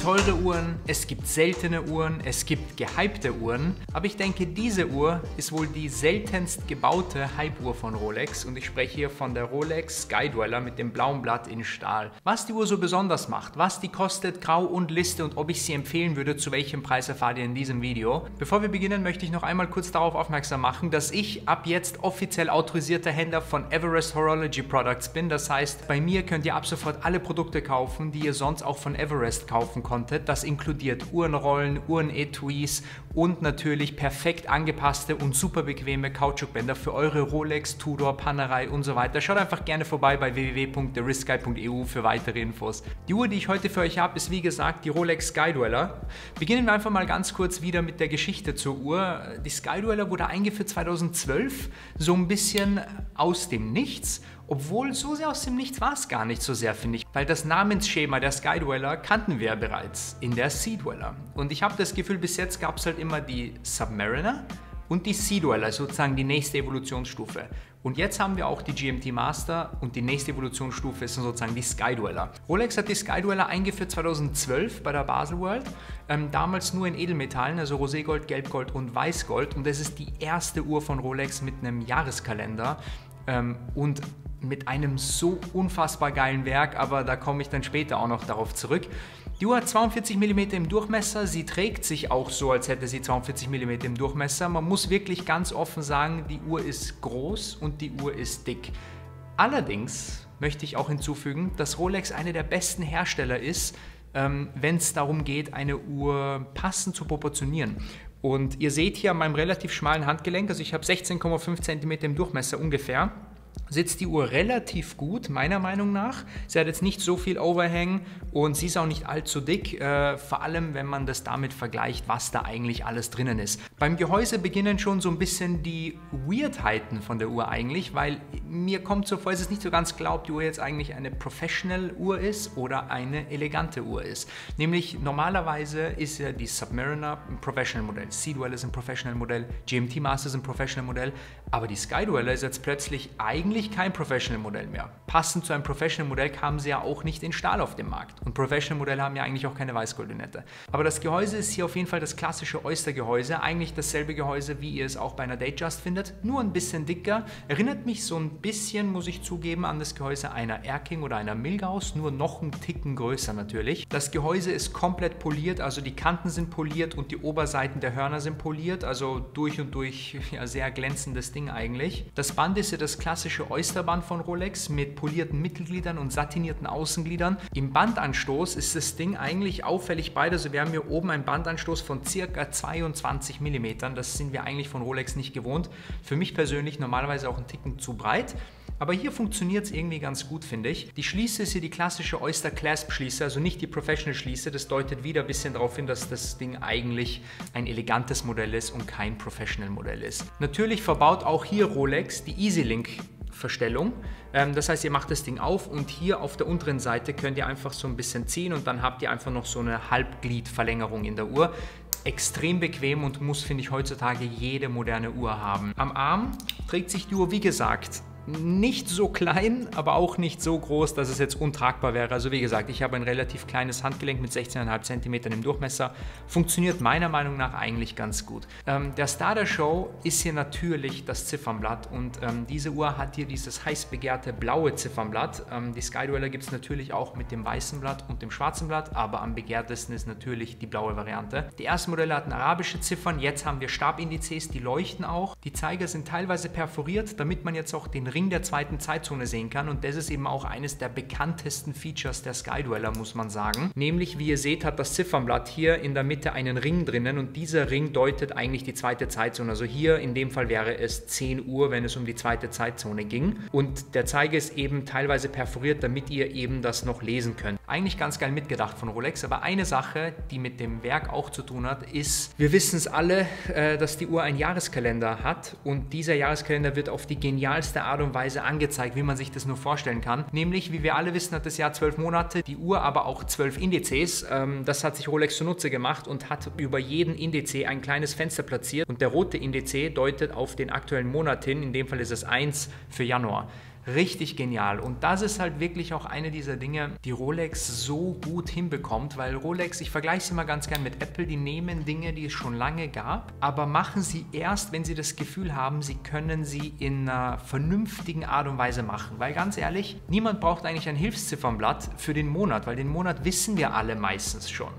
teure Uhren, es gibt seltene Uhren, es gibt gehypte Uhren, aber ich denke, diese Uhr ist wohl die seltenst gebaute Hype-Uhr von Rolex und ich spreche hier von der Rolex Skydweller mit dem blauen Blatt in Stahl. Was die Uhr so besonders macht, was die kostet, Grau und Liste und ob ich sie empfehlen würde, zu welchem Preis erfahrt ihr in diesem Video. Bevor wir beginnen, möchte ich noch einmal kurz darauf aufmerksam machen, dass ich ab jetzt offiziell autorisierter Händler von Everest Horology Products bin. Das heißt, bei mir könnt ihr ab sofort alle Produkte kaufen, die ihr sonst auch von Everest kaufen konntet. Das inkludiert Uhrenrollen, Uhrenetuis und natürlich perfekt angepasste und super bequeme Kautschukbänder für eure Rolex, Tudor, Panerai und so weiter. Schaut einfach gerne vorbei bei www.thewristguide.eu für weitere Infos. Die Uhr, die ich heute für euch habe, ist wie gesagt die Rolex Skydweller. Beginnen wir einfach mal ganz kurz wieder mit der Geschichte zur Uhr. Die Skydweller wurde eingeführt 2012, so ein bisschen aus dem Nichts. Obwohl, so sehr aus dem Nichts war es gar nicht so sehr, finde ich. Weil das Namensschema der Skydweller kannten wir ja bereits in der Seadweller. Und ich habe das Gefühl, bis jetzt gab es halt immer die Submariner und die Seadweller, sozusagen die nächste Evolutionsstufe. Und jetzt haben wir auch die GMT Master und die nächste Evolutionsstufe ist sozusagen die Skydweller. Rolex hat die Skydweller eingeführt 2012 bei der Baselworld, damals nur in Edelmetallen, also Roségold, Gelbgold und Weißgold. Und das ist die erste Uhr von Rolex mit einem Jahreskalender und mit einem so unfassbar geilen Werk, aber da komme ich dann später auch noch darauf zurück. Die Uhr hat 42 mm im Durchmesser, sie trägt sich auch so, als hätte sie 42 mm im Durchmesser. Man muss wirklich ganz offen sagen, die Uhr ist groß und die Uhr ist dick. Allerdings möchte ich auch hinzufügen, dass Rolex einer der besten Hersteller ist, wenn es darum geht, eine Uhr passend zu proportionieren. Und ihr seht hier an meinem relativ schmalen Handgelenk, also ich habe 16,5 cm im Durchmesser ungefähr, sitzt die Uhr relativ gut, meiner Meinung nach. Sie hat jetzt nicht so viel Overhang und sie ist auch nicht allzu dick, vor allem wenn man das damit vergleicht, was da eigentlich alles drinnen ist. Beim Gehäuse beginnen schon so ein bisschen die Weirdheiten von der Uhr eigentlich, weil mir kommt so vor, es ist nicht so ganz klar, ob die Uhr jetzt eigentlich eine Professional-Uhr ist oder eine elegante Uhr ist. Nämlich normalerweise ist ja die Submariner ein Professional-Modell, Seadweller ist ein Professional-Modell, GMT Master ist ein Professional-Modell, aber die Skydweller ist jetzt plötzlich eigentlich kein Professional-Modell mehr. Passend zu einem Professional-Modell kamen sie ja auch nicht in Stahl auf den Markt. Und Professional-Modelle haben ja eigentlich auch keine Weißgoldlünette. Aber das Gehäuse ist hier auf jeden Fall das klassische Oyster-Gehäuse. Eigentlich dasselbe Gehäuse, wie ihr es auch bei einer Datejust findet. Nur ein bisschen dicker. Erinnert mich so ein bisschen, muss ich zugeben, an das Gehäuse einer Erking oder einer Milgauss. Nur noch einen Ticken größer natürlich. Das Gehäuse ist komplett poliert. Also die Kanten sind poliert und die Oberseiten der Hörner sind poliert. Also durch und durch ja, sehr glänzendes Ding eigentlich. Das Band ist ja das klassische Oysterband von Rolex mit polierten Mittelgliedern und satinierten Außengliedern. Im Bandanstoß ist das Ding eigentlich auffällig breit. Also wir haben hier oben einen Bandanstoß von ca. 22 mm. Das sind wir eigentlich von Rolex nicht gewohnt. Für mich persönlich normalerweise auch ein Ticken zu breit. Aber hier funktioniert es irgendwie ganz gut, finde ich. Die Schließe ist hier die klassische Oyster Clasp Schließe, also nicht die Professional Schließe. Das deutet wieder ein bisschen darauf hin, dass das Ding eigentlich ein elegantes Modell ist und kein Professional Modell ist. Natürlich verbaut auch hier Rolex die EasyLink Verstellung. Das heißt, ihr macht das Ding auf und hier auf der unteren Seite könnt ihr einfach so ein bisschen ziehen und dann habt ihr einfach noch so eine Halbgliedverlängerung in der Uhr. Extrem bequem und muss, finde ich, heutzutage jede moderne Uhr haben. Am Arm trägt sich die Uhr, wie gesagt, nicht so klein, aber auch nicht so groß, dass es jetzt untragbar wäre. Also wie gesagt, ich habe ein relativ kleines Handgelenk mit 16,5 cm im Durchmesser. Funktioniert meiner Meinung nach eigentlich ganz gut. Der Star der Show ist hier natürlich das Ziffernblatt und diese Uhr hat hier dieses heiß begehrte blaue Ziffernblatt. Die Skydweller gibt es natürlich auch mit dem weißen Blatt und dem schwarzen Blatt, aber am begehrtesten ist natürlich die blaue Variante. Die ersten Modelle hatten arabische Ziffern, jetzt haben wir Stabindizes, die leuchten auch. Die Zeiger sind teilweise perforiert, damit man jetzt auch den Ring der zweiten Zeitzone sehen kann und das ist eben auch eines der bekanntesten Features der Skydweller, muss man sagen. Nämlich, wie ihr seht, hat das Ziffernblatt hier in der Mitte einen Ring drinnen und dieser Ring deutet eigentlich die zweite Zeitzone. Also hier in dem Fall wäre es 10 Uhr, wenn es um die zweite Zeitzone ging und der Zeiger ist eben teilweise perforiert, damit ihr eben das noch lesen könnt. Eigentlich ganz geil mitgedacht von Rolex, aber eine Sache, die mit dem Werk auch zu tun hat, ist, wir wissen es alle, dass die Uhr einen Jahreskalender hat und dieser Jahreskalender wird auf die genialste Art und Weise angezeigt, wie man sich das nur vorstellen kann. Nämlich, wie wir alle wissen, hat das Jahr 12 Monate, die Uhr aber auch 12 Indizes. Das hat sich Rolex zunutze gemacht und hat über jeden Indiz ein kleines Fenster platziert und der rote Indiz deutet auf den aktuellen Monat hin, in dem Fall ist es 1 für Januar. Richtig genial. Und das ist halt wirklich auch eine dieser Dinge, die Rolex so gut hinbekommt, weil Rolex, ich vergleiche sie mal ganz gern mit Apple, die nehmen Dinge, die es schon lange gab, aber machen sie erst, wenn sie das Gefühl haben, sie können sie in einer vernünftigen Art und Weise machen. Weil ganz ehrlich, niemand braucht eigentlich ein Hilfsziffernblatt für den Monat, weil den Monat wissen wir alle meistens schon.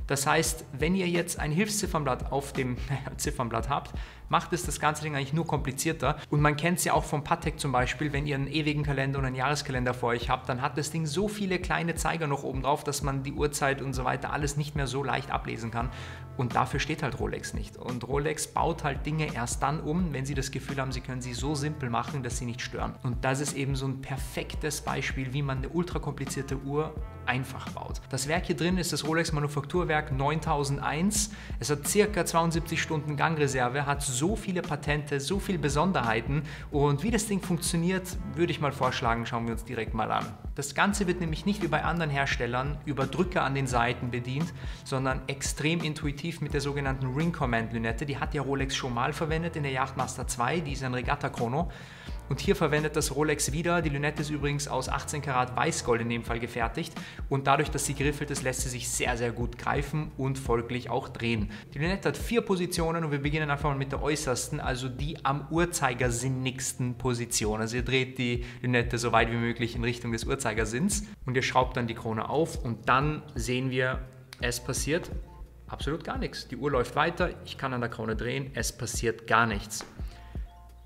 Das heißt, wenn ihr jetzt ein Hilfsziffernblatt auf dem Ziffernblatt habt, macht es das ganze Ding eigentlich nur komplizierter. Und man kennt es ja auch vom Patek zum Beispiel, wenn ihr einen ewigen Kalender und einen Jahreskalender vor euch habt, dann hat das Ding so viele kleine Zeiger noch oben drauf, dass man die Uhrzeit und so weiter alles nicht mehr so leicht ablesen kann. Und dafür steht halt Rolex nicht. Und Rolex baut halt Dinge erst dann um, wenn sie das Gefühl haben, sie können sie so simpel machen, dass sie nicht stören. Und das ist eben so ein perfektes Beispiel, wie man eine ultra komplizierte Uhr einfach baut. Das Werk hier drin ist das Rolex Manufakturwerk 9001. Es hat ca. 72 Stunden Gangreserve, hat so viele Patente, so viele Besonderheiten. Und wie das Ding funktioniert, würde ich mal vorschlagen, schauen wir uns direkt mal an. Das Ganze wird nämlich nicht wie bei anderen Herstellern über Drücker an den Seiten bedient, sondern extrem intuitiv mit der sogenannten Ring Command Lünette. Die hat ja Rolex schon mal verwendet in der Yachtmaster 2, die ist ein Regatta-Chrono. Und hier verwendet das Rolex wieder. Die Lünette ist übrigens aus 18 Karat Weißgold in dem Fall gefertigt. Und dadurch, dass sie geriffelt ist, lässt sie sich sehr, sehr gut greifen und folglich auch drehen. Die Lünette hat 4 Positionen und wir beginnen einfach mal mit der äußersten, also die am uhrzeigersinnigsten Position. Also ihr dreht die Lünette so weit wie möglich in Richtung des Uhrzeigersinns und ihr schraubt dann die Krone auf und dann sehen wir, es passiert absolut gar nichts. Die Uhr läuft weiter, ich kann an der Krone drehen, es passiert gar nichts.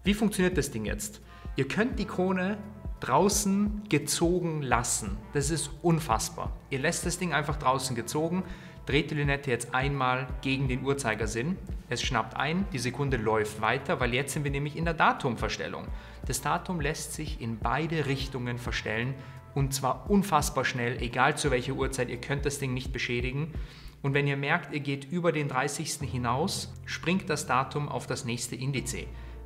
Wie funktioniert das Ding jetzt? Ihr könnt die Krone draußen gezogen lassen. Das ist unfassbar. Ihr lässt das Ding einfach draußen gezogen, dreht die Lünette jetzt einmal gegen den Uhrzeigersinn. Es schnappt ein, die Sekunde läuft weiter, weil jetzt sind wir nämlich in der Datumverstellung. Das Datum lässt sich in beide Richtungen verstellen und zwar unfassbar schnell, egal zu welcher Uhrzeit, ihr könnt das Ding nicht beschädigen. Und wenn ihr merkt, ihr geht über den 30. hinaus, springt das Datum auf das nächste Indiz.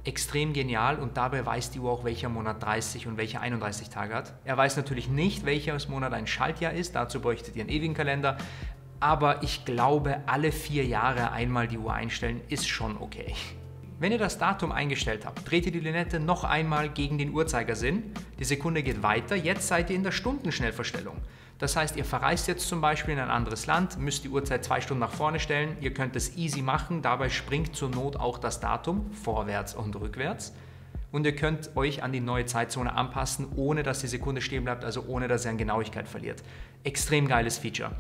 Extrem genial und dabei weiß die Uhr auch, welcher Monat 30 und welcher 31 Tage hat. Er weiß natürlich nicht, welches Monat ein Schaltjahr ist, dazu bräuchtet ihr einen ewigen Kalender, aber ich glaube, alle 4 Jahre einmal die Uhr einstellen ist schon okay. Wenn ihr das Datum eingestellt habt, dreht ihr die Lünette noch einmal gegen den Uhrzeigersinn, die Sekunde geht weiter, jetzt seid ihr in der Stundenschnellverstellung. Das heißt, ihr verreist jetzt zum Beispiel in ein anderes Land, müsst die Uhrzeit 2 Stunden nach vorne stellen, ihr könnt es easy machen, dabei springt zur Not auch das Datum vorwärts und rückwärts und ihr könnt euch an die neue Zeitzone anpassen, ohne dass die Sekunde stehen bleibt, also ohne dass ihr an Genauigkeit verliert. Extrem geiles Feature.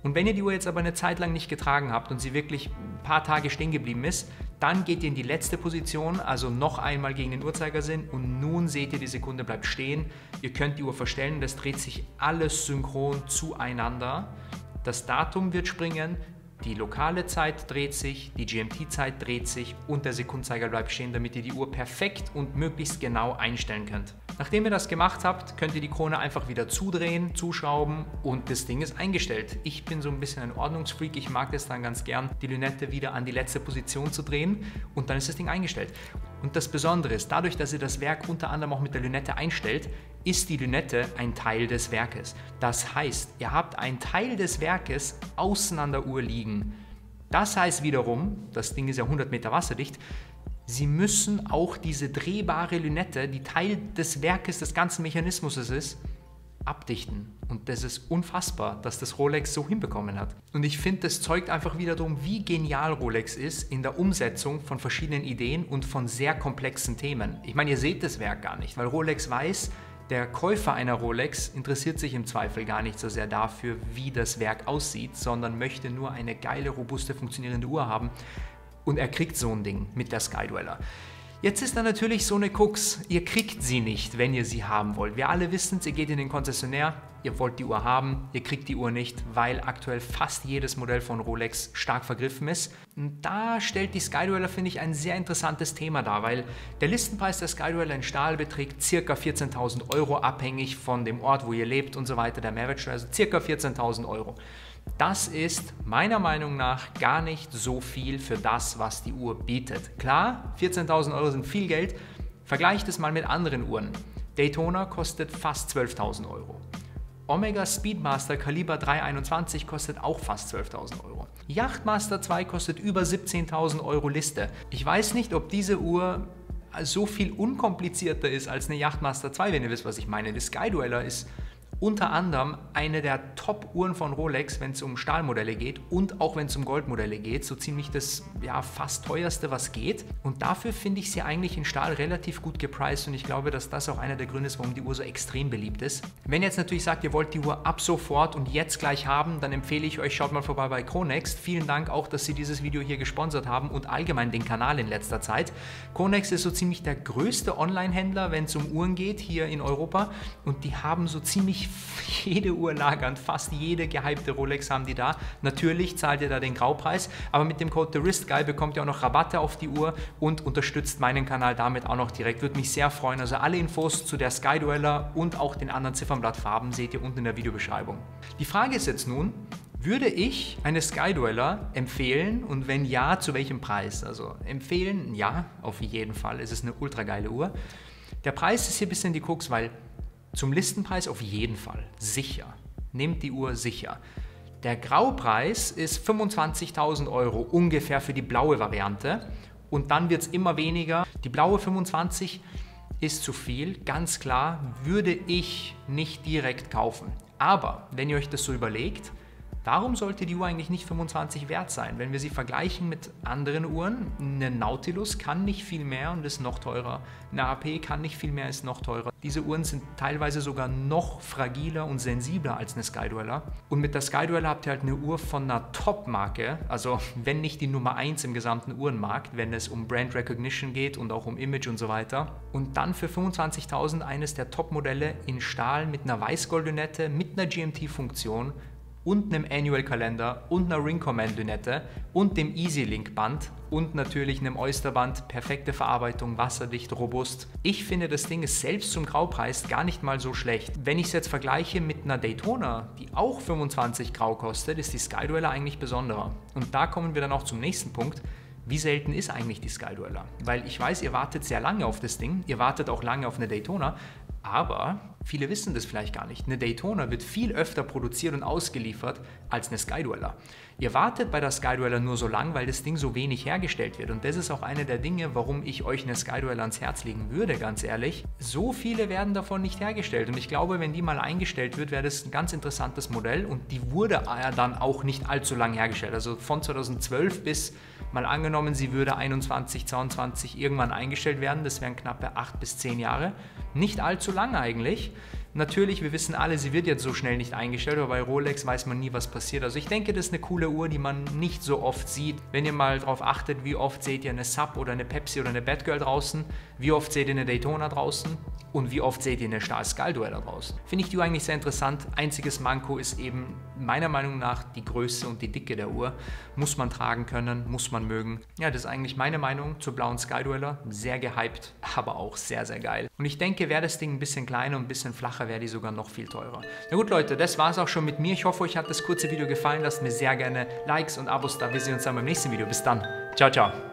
Und wenn ihr die Uhr jetzt aber eine Zeit lang nicht getragen habt und sie wirklich ein paar Tage stehen geblieben ist, dann geht ihr in die letzte Position, also noch einmal gegen den Uhrzeigersinn und nun seht ihr, die Sekunde bleibt stehen. Ihr könnt die Uhr verstellen und es dreht sich alles synchron zueinander. Das Datum wird springen, die lokale Zeit dreht sich, die GMT-Zeit dreht sich und der Sekundenzeiger bleibt stehen, damit ihr die Uhr perfekt und möglichst genau einstellen könnt. Nachdem ihr das gemacht habt, könnt ihr die Krone einfach wieder zudrehen, zuschrauben und das Ding ist eingestellt. Ich bin so ein bisschen ein Ordnungsfreak, ich mag es dann ganz gern, die Lünette wieder an die letzte Position zu drehen und dann ist das Ding eingestellt. Und das Besondere ist, dadurch, dass ihr das Werk unter anderem auch mit der Lünette einstellt, ist die Lünette ein Teil des Werkes. Das heißt, ihr habt einen Teil des Werkes außen an der Uhr liegen. Das heißt wiederum, das Ding ist ja 100 Meter wasserdicht, Sie müssen auch diese drehbare Lünette, die Teil des Werkes, des ganzen Mechanismus ist, abdichten. Und das ist unfassbar, dass das Rolex so hinbekommen hat. Und ich finde, das zeugt einfach wieder darum, wie genial Rolex ist in der Umsetzung von verschiedenen Ideen und von sehr komplexen Themen. Ich meine, ihr seht das Werk gar nicht, weil Rolex weiß, der Käufer einer Rolex interessiert sich im Zweifel gar nicht so sehr dafür, wie das Werk aussieht, sondern möchte nur eine geile, robuste, funktionierende Uhr haben. Und er kriegt so ein Ding mit der Skydweller. Jetzt ist da natürlich so eine Krux, ihr kriegt sie nicht, wenn ihr sie haben wollt. Wir alle wissen es, ihr geht in den Konzessionär, ihr wollt die Uhr haben, ihr kriegt die Uhr nicht, weil aktuell fast jedes Modell von Rolex stark vergriffen ist. Und da stellt die Skydweller, finde ich, ein sehr interessantes Thema dar, weil der Listenpreis der Skydweller in Stahl beträgt ca. 14.000 €, abhängig von dem Ort, wo ihr lebt und so weiter, der Mehrwertsteuer, also ca. 14.000 €. Das ist meiner Meinung nach gar nicht so viel für das, was die Uhr bietet. Klar, 14.000 € sind viel Geld. Vergleicht es mal mit anderen Uhren. Daytona kostet fast 12.000 €. Omega Speedmaster Kaliber 321 kostet auch fast 12.000 €. Yachtmaster 2 kostet über 17.000 € Liste. Ich weiß nicht, ob diese Uhr so viel unkomplizierter ist als eine Yachtmaster 2, wenn ihr wisst, was ich meine. Die Skydweller ist unter anderem eine der Top-Uhren von Rolex, wenn es um Stahlmodelle geht und auch wenn es um Goldmodelle geht. So ziemlich das fast teuerste, was geht. Und dafür finde ich sie eigentlich in Stahl relativ gut gepriced und ich glaube, dass das auch einer der Gründe ist, warum die Uhr so extrem beliebt ist. Wenn ihr jetzt natürlich sagt, ihr wollt die Uhr ab sofort und jetzt gleich haben, dann empfehle ich euch, schaut mal vorbei bei Chronext. Vielen Dank auch, dass sie dieses Video hier gesponsert haben und allgemein den Kanal in letzter Zeit. Chronext ist so ziemlich der größte Online-Händler, wenn es um Uhren geht, hier in Europa und die haben so ziemlich jede Uhr lagern, fast jede gehypte Rolex haben die da. Natürlich zahlt ihr da den Graupreis, aber mit dem Code TheWristGuy bekommt ihr auch noch Rabatte auf die Uhr und unterstützt meinen Kanal damit auch noch direkt. Würde mich sehr freuen. Also alle Infos zu der Skydweller und auch den anderen Ziffernblattfarben seht ihr unten in der Videobeschreibung. Die Frage ist jetzt nun, würde ich eine Skydweller empfehlen und wenn ja, zu welchem Preis? Also empfehlen, ja, auf jeden Fall. Es ist eine ultra geile Uhr. Der Preis ist hier ein bisschen die Krux, weil zum Listenpreis auf jeden Fall, sicher. Nehmt die Uhr sicher. Der Graupreis ist 25.000 € ungefähr für die blaue Variante und dann wird es immer weniger. Die blaue 25 ist zu viel, ganz klar, würde ich nicht direkt kaufen. Aber wenn ihr euch das so überlegt, warum sollte die Uhr eigentlich nicht 25 wert sein? Wenn wir sie vergleichen mit anderen Uhren, eine Nautilus kann nicht viel mehr und ist noch teurer. Eine AP kann nicht viel mehr, ist noch teurer. Diese Uhren sind teilweise sogar noch fragiler und sensibler als eine Skydweller. Und mit der Skydweller habt ihr halt eine Uhr von einer Top-Marke, also wenn nicht die Nummer 1 im gesamten Uhrenmarkt, wenn es um Brand Recognition geht und auch um Image und so weiter. Und dann für 25.000 eines der Top-Modelle in Stahl mit einer Weiß-Gold-Lünette, mit einer GMT-Funktion, und einem Annual-Kalender und einer Ring-Command-Lünette und dem Easy-Link-Band und natürlich einem Oyster-Band, perfekte Verarbeitung, wasserdicht, robust. Ich finde, das Ding ist selbst zum Graupreis gar nicht mal so schlecht. Wenn ich es jetzt vergleiche mit einer Daytona, die auch 25 Grau kostet, ist die Skydweller eigentlich besonderer. Und da kommen wir dann auch zum nächsten Punkt. Wie selten ist eigentlich die Skydweller? Weil ich weiß, ihr wartet sehr lange auf das Ding, ihr wartet auch lange auf eine Daytona, aber viele wissen das vielleicht gar nicht. Eine Daytona wird viel öfter produziert und ausgeliefert als eine Skydweller. Ihr wartet bei der Skydweller nur so lang, weil das Ding so wenig hergestellt wird. Und das ist auch eine der Dinge, warum ich euch eine Skydweller ans Herz legen würde, ganz ehrlich. So viele werden davon nicht hergestellt. Und ich glaube, wenn die mal eingestellt wird, wäre das ein ganz interessantes Modell. Und die wurde dann auch nicht allzu lang hergestellt. Also von 2012 bis, mal angenommen, sie würde 21, 22 irgendwann eingestellt werden. Das wären knappe 8 bis 10 Jahre. Nicht allzu lang eigentlich. Natürlich, wir wissen alle, sie wird jetzt so schnell nicht eingestellt, aber bei Rolex weiß man nie, was passiert. Also ich denke, das ist eine coole Uhr, die man nicht so oft sieht. Wenn ihr mal darauf achtet, wie oft seht ihr eine Sub oder eine Pepsi oder eine Batgirl draußen, wie oft seht ihr eine Daytona draußen und wie oft seht ihr eine Stahl Skydweller draußen. Finde ich die Uhr eigentlich sehr interessant. Einziges Manko ist eben meiner Meinung nach die Größe und die Dicke der Uhr. Muss man tragen können, muss man mögen. Ja, das ist eigentlich meine Meinung zur blauen Skydweller. Sehr gehypt, aber auch sehr, sehr geil. Und ich denke, wäre das Ding ein bisschen kleiner und ein bisschen flacher, wäre die sogar noch viel teurer. Na gut, Leute, das war es auch schon mit mir. Ich hoffe, euch hat das kurze Video gefallen. Lasst mir sehr gerne Likes und Abos da. Wir sehen uns dann beim nächsten Video. Bis dann. Ciao, ciao.